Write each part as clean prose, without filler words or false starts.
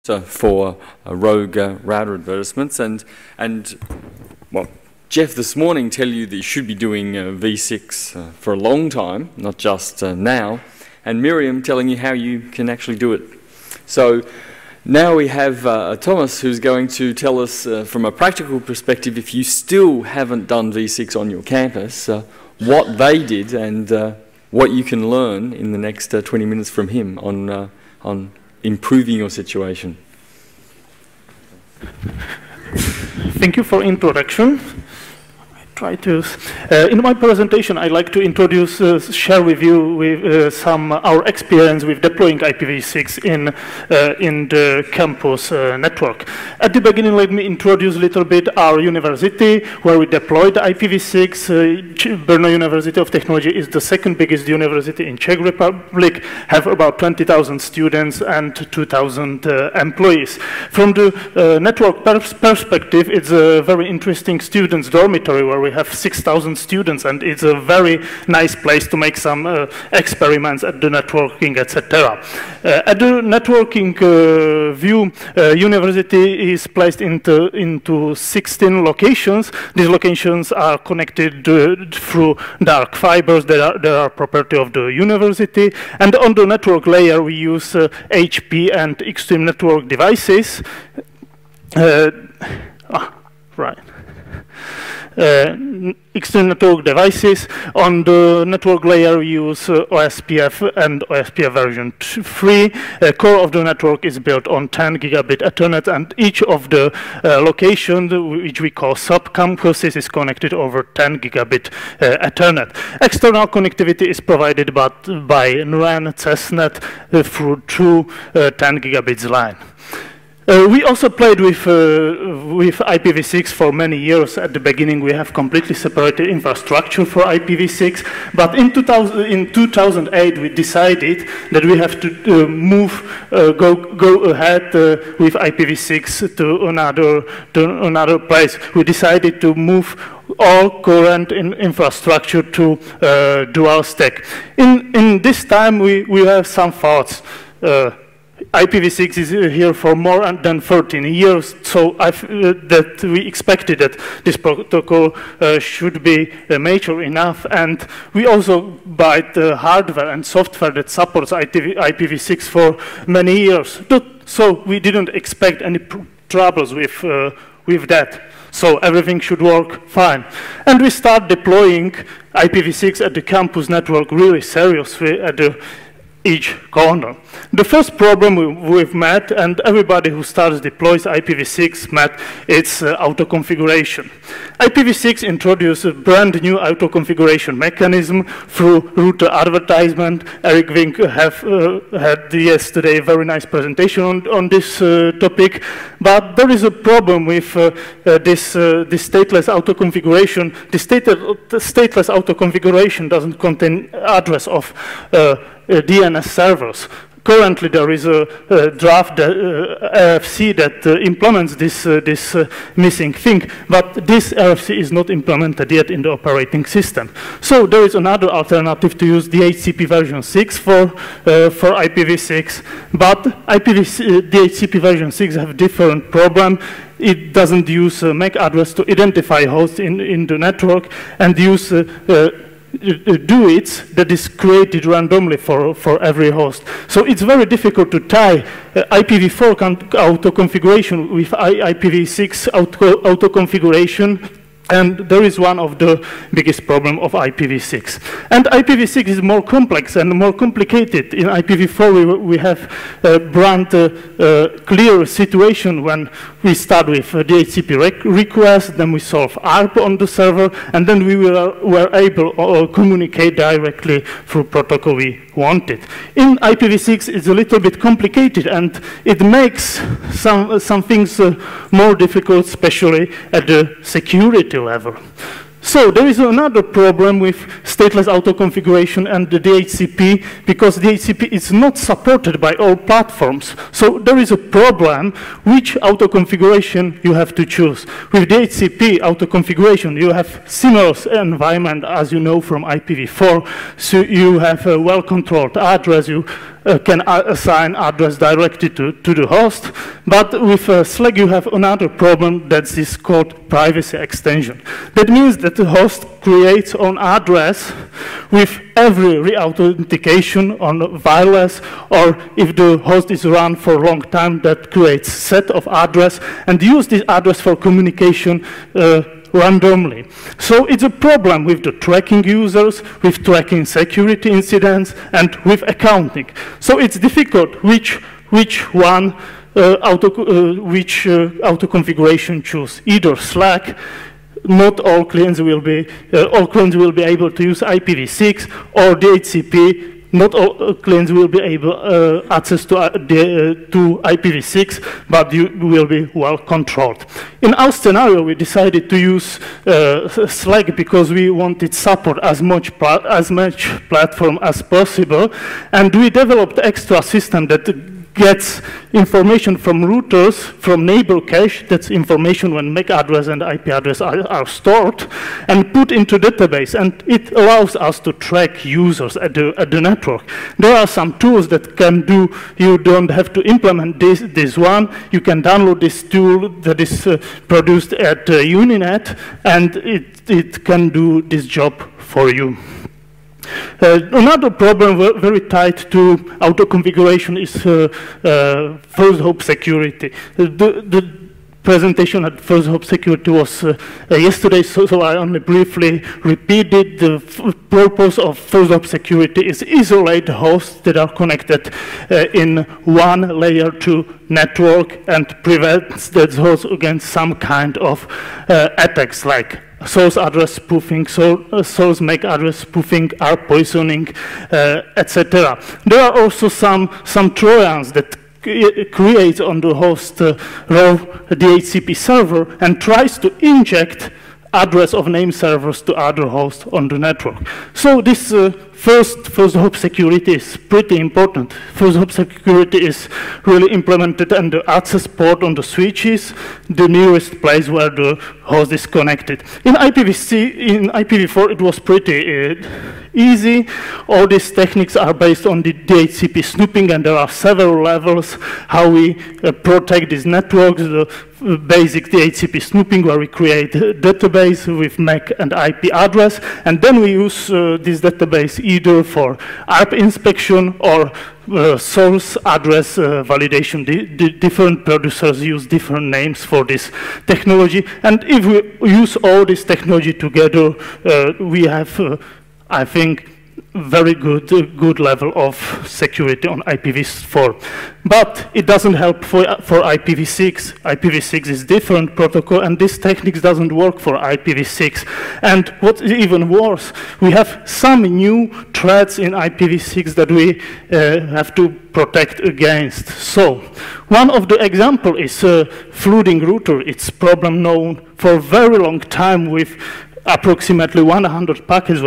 for rogue router advertisements, and well, Jeff this morning tell you that you should be doing V6 for a long time, not just now, and Miriam telling you how you can actually do it. So now we have Thomas, who's going to tell us from a practical perspective, if you still haven't done V6 on your campus, what they did and what you can learn in the next 20 minutes from him on improving your situation. Thank you for introduction. I try to. In my presentation, I'd like to introduce, share with you our experience with deploying IPv6 in the campus network. At the beginning, let me introduce a little bit our university, where we deployed IPv6. Brno University of Technology is the second biggest university in Czech Republic, have about 20,000 students and 2,000 employees. From the network perspective, it's a very interesting students' dormitory where we have 6,000 students, and it's a very nice place to make some experiments at the networking, etc. At the networking view, university is placed into 16 locations. These locations are connected through dark fibers that are property of the university. And on the network layer, we use HP and extreme network devices. Right. External network devices. On the network layer, we use OSPF and OSPF version 3. Core of the network is built on 10 gigabit Ethernet, and each of the locations, which we call sub-campuses, is connected over 10 gigabit Ethernet. External connectivity is provided by NRAN, CESNet through 10 gigabits line. We also played with IPv6 for many years. At the beginning, we have completely separated infrastructure for IPv6, but in 2008, we decided that we have to go ahead with IPv6 to another place. We decided to move all current infrastructure to dual stack. In this time, we have some thoughts. IPv6 is here for more than 13 years, so that we expected that this protocol should be mature enough, and we also buy the hardware and software that supports IPv6 for many years. So we didn't expect any troubles with that. So everything should work fine. And we start deploying IPv6 at the campus network really seriously at each corner. The first problem we've met, and everybody who starts deploys IPv6 met, it's auto-configuration. IPv6 introduced a brand new auto-configuration mechanism through Router Advertisement. Eric Wink had yesterday a very nice presentation on this topic, but there is a problem with this stateless auto-configuration. The stateless auto-configuration doesn't contain address of DNS servers. Currently, there is a draft RFC that implements this missing thing, but this RFC is not implemented yet in the operating system. So there is another alternative to use DHCP version 6 for IPv6, but DHCP version 6 have different problem. It doesn't use MAC address to identify hosts in the network, and use DUITs that is created randomly for every host. So it's very difficult to tie IPv4 auto-configuration with IPv6 auto-configuration, and there is one of the biggest problems of IPv6. And IPv6 is more complex and more complicated. In IPv4, we have a brand clear situation when we start with DHCP request, then we solve ARP on the server, and then we were able to communicate directly through protocol we wanted. In IPv6, it's a little bit complicated, and it makes some things more difficult, especially at the security level. So there is another problem with stateless auto-configuration and the DHCP, because DHCP is not supported by all platforms. So there is a problem which auto-configuration you have to choose. With DHCP auto-configuration, you have similar environment as you know from IPv4. So you have a well-controlled address, you can assign address directly to the host. But with SLAG, you have another problem that's this called privacy extension. That means that the host creates an address with every re-authentication on wireless, or if the host is run for a long time, that creates set of address and use this address for communication randomly. So it's a problem with the tracking users, with tracking security incidents, and with accounting. So it's difficult which auto configuration choose. Either SLAG. Not all clients will be able to use IPv6, or DHCP. Not all clients will be able access to IPv6, but you will be well controlled. In our scenario, we decided to use SLAG because we wanted support as much platform as possible, and we developed extra system that gets information from routers, from neighbor cache, that's information when MAC address and IP address are stored, and put into database, and it allows us to track users at the network. There are some tools that can do, you don't have to implement this one, you can download this tool that is produced at Uninet, and it can do this job for you. Another problem very tied to auto configuration is first hop security. The presentation at first hop security was yesterday, so I only briefly repeated. The purpose of first hop security is isolate hosts that are connected in one layer to network and prevents that host against some kind of attacks like source address spoofing, source MAC address spoofing, ARP poisoning, etc. There are also some Trojans that creates on the host raw DHCP server and tries to inject address of name servers to other hosts on the network. So this first hop security is pretty important. First hop security is really implemented on the access port on the switches, the nearest place where the host is connected. In IPv4, it was pretty easy. All these techniques are based on the DHCP snooping, and there are several levels how we protect these networks. The basic DHCP snooping, where we create a database with MAC and IP address, and then we use this database either for ARP inspection or source address validation. The different producers use different names for this technology, and if we use all this technology together, we have, I think, very good level of security on IPv4. But it doesn't help for IPv6. IPv6 is different protocol, and this techniques doesn't work for IPv6. And what's even worse, we have some new threats in IPv6 that we have to protect against. So one of the example is flooding router. It's problem known for a very long time with approximately 100 packets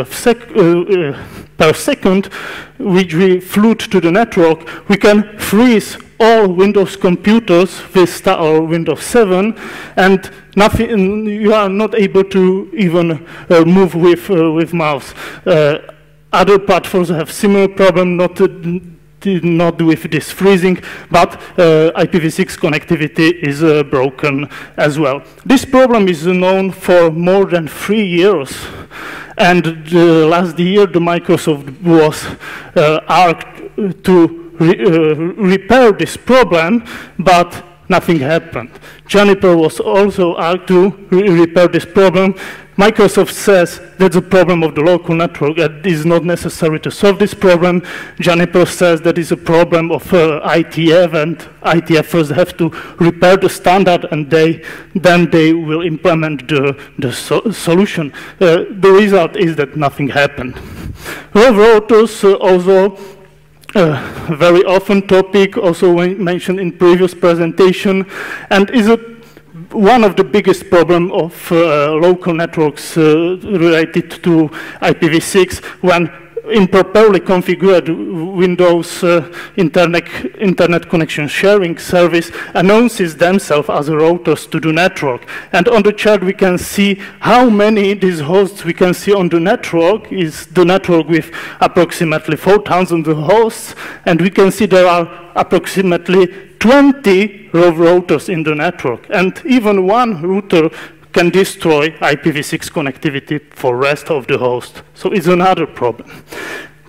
per second, which we flood to the network. We can freeze all Windows computers, Vista or Windows 7, and nothing. You are not able to even move with mouse. Other platforms have similar problem, not with this freezing, but IPv6 connectivity is broken as well. This problem is known for more than 3 years, and last year the Microsoft was asked to repair this problem, but nothing happened. Juniper was also asked to repair this problem. Microsoft says that's a problem of the local network. It is not necessary to solve this problem. Juniper says that is a problem of ITF, and ITF first have to repair the standard, and then they will implement the solution. The result is that nothing happened. Routers also very often topic, also mentioned in previous presentation, and is one of the biggest problem of local networks related to IPv6, when improperly configured Windows internet connection sharing service announces themselves as routers to the network. And on the chart we can see how many these hosts we can see on the network is the network with approximately 4,000 hosts, and we can see there are approximately 20 routers in the network, and even one router can destroy IPv6 connectivity for rest of the host. So it's another problem.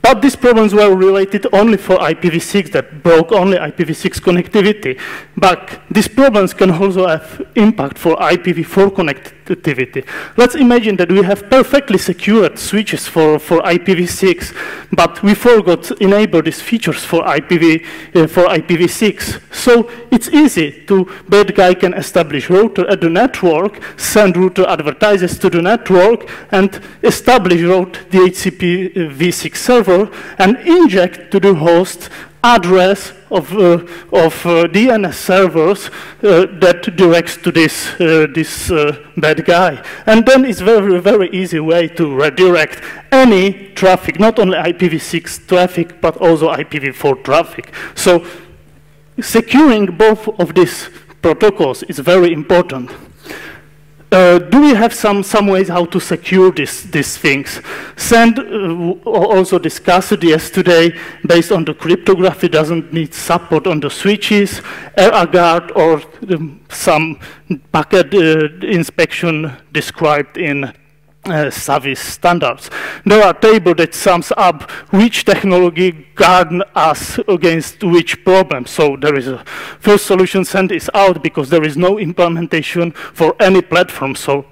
But these problems were related only for IPv6, that broke only IPv6 connectivity. But these problems can also have impact for IPv4 connectivity. Let's imagine that we have perfectly secured switches for IPv6, but we forgot to enable these features for IPv6. So it's easy to, bad guy can establish router at the network, send router advertisers to the network, and establish route DHCP v6 server, and inject to the host address of DNS servers that directs to this bad guy. And then it's very, very easy way to redirect any traffic, not only IPv6 traffic, but also IPv4 traffic. So securing both of these protocols is very important. Do we have some ways how to secure these things? Send also discussed yesterday, based on the cryptography, doesn't need support on the switches, AirGuard, or some packet inspection described in SAVI standards. There are tables that sums up which technology guard us against which problem. So there is a first solution, send is out, because there is no implementation for any platform. So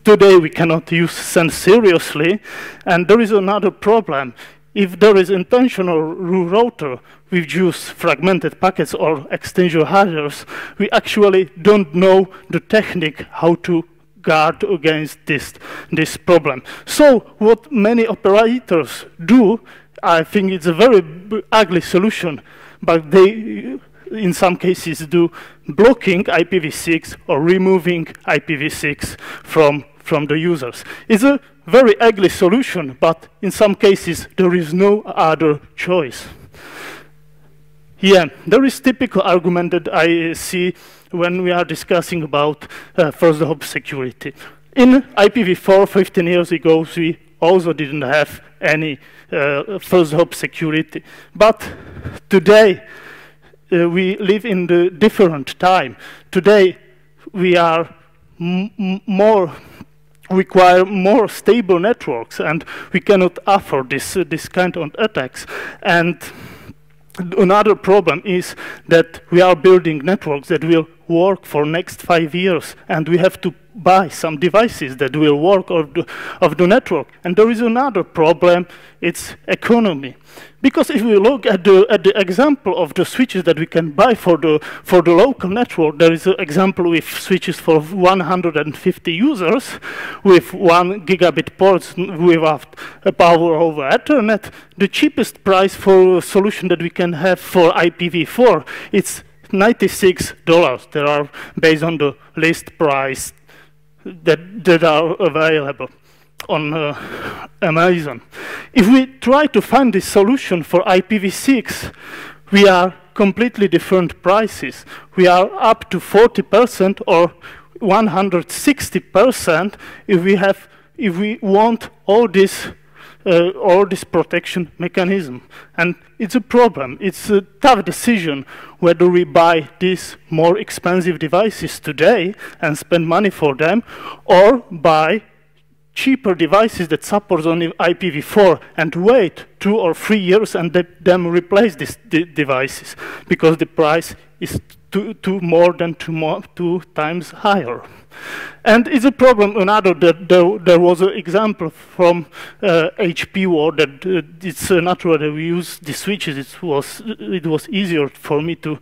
today we cannot use send seriously. And there is another problem. If there is intentional router which use fragmented packets or extension headers, we actually don't know the technique how to guard against this problem. So what many operators do, I think it's a very ugly solution, but they in some cases do blocking IPv6 or removing IPv6 from the users. It's a very ugly solution, but in some cases there is no other choice. Yeah, there is typical argument that I see when we are discussing about first hop security. In IPv4 15 years ago, we also didn't have any first hop security. But today, we live in the different time. Today, we are require more stable networks, and we cannot afford this kind of attacks. And another problem is that we are building networks that will work for next 5 years, and we have to buy some devices that will work of the network. And there is another problem, it's economy. Because if we look at the example of the switches that we can buy for the local network, there is an example with switches for 150 users with 1 gigabit ports without power over Ethernet. The cheapest price for a solution that we can have for IPv4, it's $96. They are based on the list price that are available on Amazon. If we try to find this solution for IPv6, we are completely different prices. We are up to 40% or 160% if we want all this protection mechanism. And it's a problem. It's a tough decision whether we buy these more expensive devices today and spend money for them, or buy cheaper devices that support only IPv4 and wait 2 or 3 years and then replace these devices, because the price is more than two times higher. And it's a problem. Another that there was an example from HP world that it's natural that we use the switches. It was easier for me to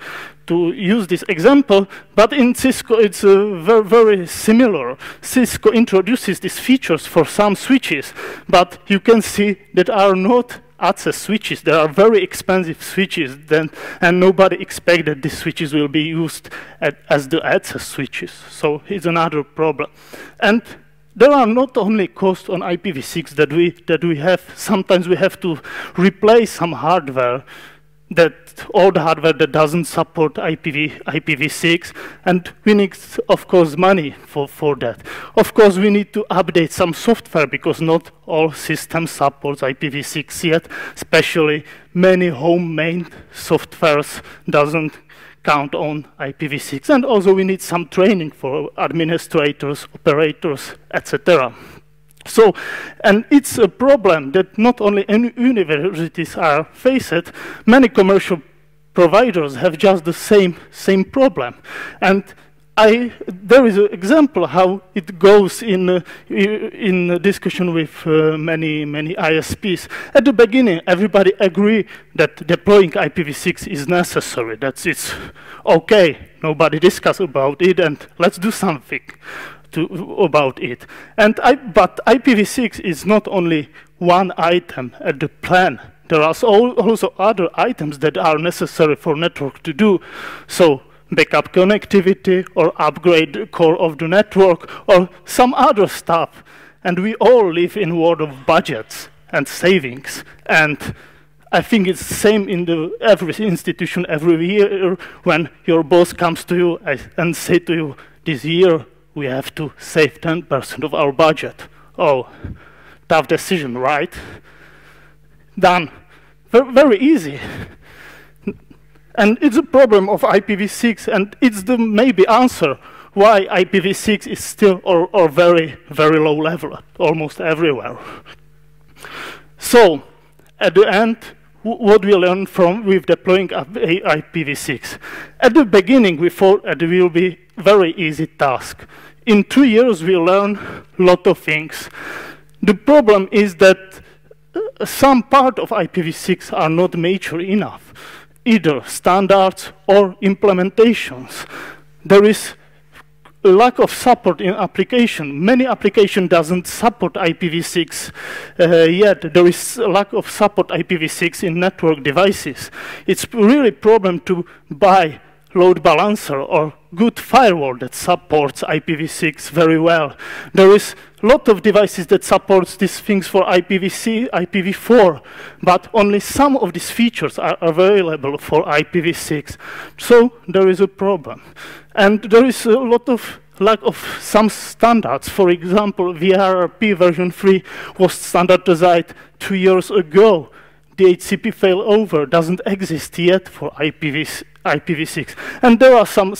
use this example, but in Cisco it's very, very similar. Cisco introduces these features for some switches, but you can see that are not access switches. There are very expensive switches, and nobody expects that these switches will be used as the access switches. So it's another problem. And there are not only costs on IPv6 that we have. Sometimes we have to replace some hardware, that old hardware that doesn't support IPv6, and we need, of course, money for that. Of course, we need to update some software because not all systems support IPv6 yet, especially many home-made softwares doesn't count on IPv6. And also we need some training for administrators, operators, etc. So, and it's a problem that not only universities are faced, many commercial providers have just the same problem. And there is an example how it goes in discussion with many ISPs. At the beginning, everybody agreed that deploying IPv6 is necessary, that it's okay, nobody discuss about it, and let's do something about it. But IPv6 is not only one item at the plan. There are also other items that are necessary for network to do. So backup connectivity, or upgrade the core of the network, or some other stuff. And we all live in a world of budgets and savings. And I think it's the same in every institution every year when your boss comes to you and say to you, this year we have to save 10% of our budget. Oh, tough decision, right? Done. Very easy. And it's a problem of IPv6, and it's the maybe answer why IPv6 is still or very, very low level, almost everywhere. So, at the end, what we learn with deploying IPv6? At the beginning, we thought it will be very easy task. In 2 years, we learn a lot of things. The problem is that some part of IPv6 are not mature enough, either standards or implementations. There is a lack of support in application. Many application doesn't support IPv6 yet. There is a lack of support IPv6 in network devices. It's really a problem to buy load balancer or good firewall that supports IPv6 very well. There is a lot of devices that supports these things for IPv4, but only some of these features are available for IPv6. So there is a problem. And there is a lot of lack of some standards. For example, VRRP version 3 was standardized 2 years ago. The HCP failover doesn't exist yet for IPv6, and there are some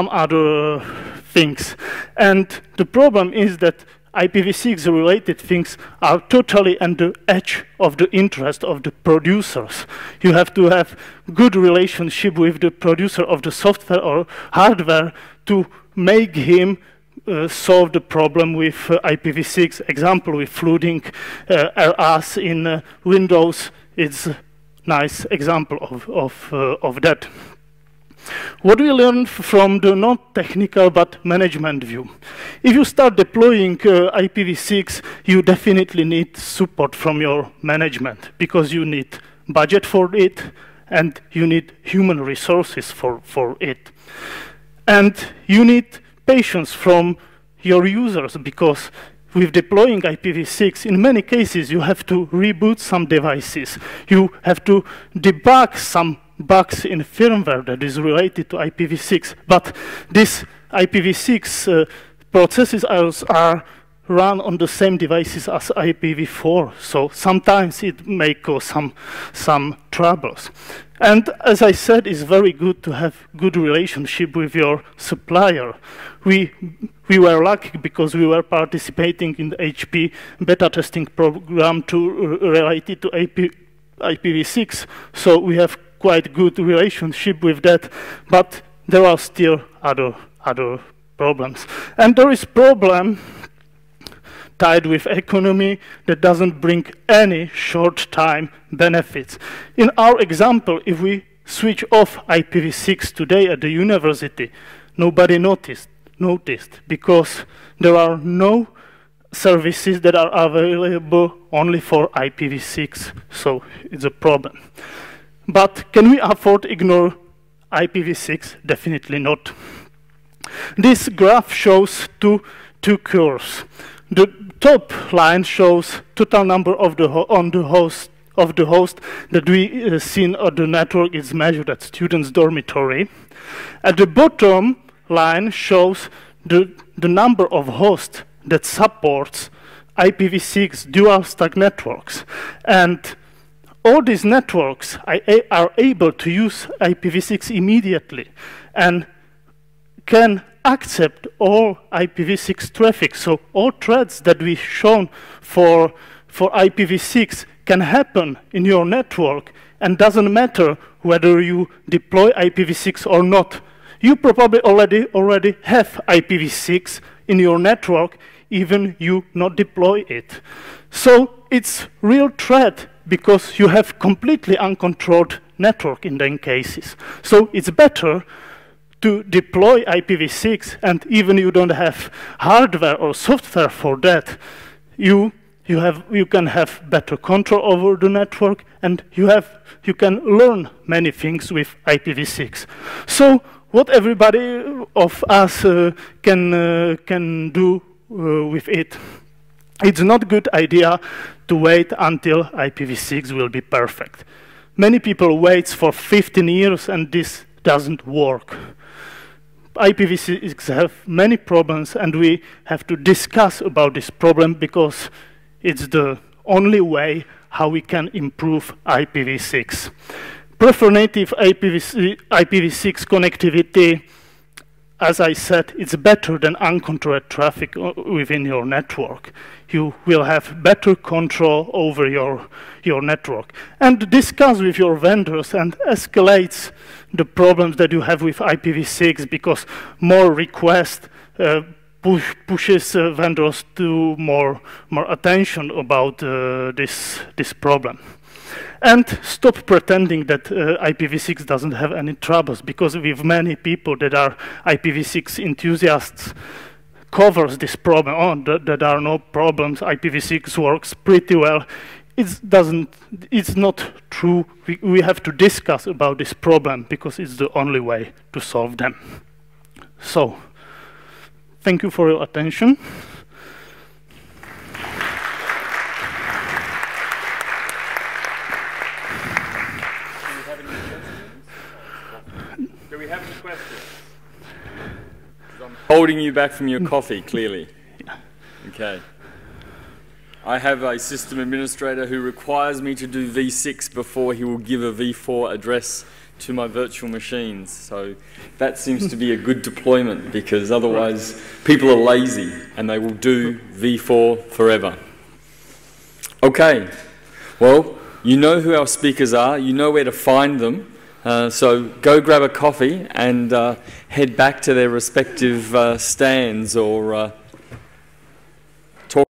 other things. And the problem is that IPv6 related things are totally on the edge of the interest of the producers. You have to have good relationship with the producer of the software or hardware to make him solve the problem with IPv6. Example with flooding RAS in Windows. It's a nice example of that. What we learn from the not technical but management view? If you start deploying IPv6, you definitely need support from your management because you need budget for it and you need human resources for it. And you need patience from your users because with deploying IPv6, in many cases, you have to reboot some devices. You have to debug some bugs in firmware that is related to IPv6. But these IPv6 processes are run on the same devices as IPv4. So sometimes it may cause some troubles. And as I said, it's very good to have good relationship with your supplier. We were lucky because we were participating in the HP beta testing program related to IPv6. So we have quite good relationship with that, but there are still other problems. And there is problem tied with economy that doesn't bring any short-time benefits. In our example, if we switch off IPv6 today at the university, nobody noticed because there are no services that are available only for IPv6, so it's a problem. But can we afford to ignore IPv6? Definitely not. This graph shows two two curves. The top line shows total number of the host that we seen on the network is measured at students' dormitory. At the bottom line shows the number of hosts that supports IPv6 dual stack networks. And all these networks are able to use IPv6 immediately and can accept all IPv6 traffic. So all threads that we've shown for IPv6 can happen in your network, and doesn't matter whether you deploy IPv6 or not. You probably already have IPv6 in your network, even you not deploy it. So it's real threat because you have completely uncontrolled network in them cases. So it's better to deploy IPv6, and even you don't have hardware or software for that, you can have better control over the network, and you can learn many things with IPv6. So what everybody of us can do with it? It's not a good idea to wait until IPv6 will be perfect. Many people wait for 15 years, and this doesn't work. IPv6 have many problems, and we have to discuss about this problem because it's the only way how we can improve IPv6. Prefer native IPv6 connectivity, as I said, it's better than uncontrolled traffic within your network. You will have better control over your network. And discuss with your vendors and escalate the problems that you have with IPv6, because more requests pushes vendors to more attention about this problem. And stop pretending that IPv6 doesn't have any troubles, because with many people that are IPv6 enthusiasts covers this problem. There are no problems, IPv6 works pretty well. It's not true. We have to discuss about this problem because it's the only way to solve them. So, thank you for your attention. Do we have any questions? I'm holding you back from your coffee, clearly. Okay. I have a system administrator who requires me to do V6 before he will give a V4 address to my virtual machines. So that seems to be a good deployment, because otherwise people are lazy and they will do V4 forever. Okay. Well, you know who our speakers are. You know where to find them. So go grab a coffee and head back to their respective stands or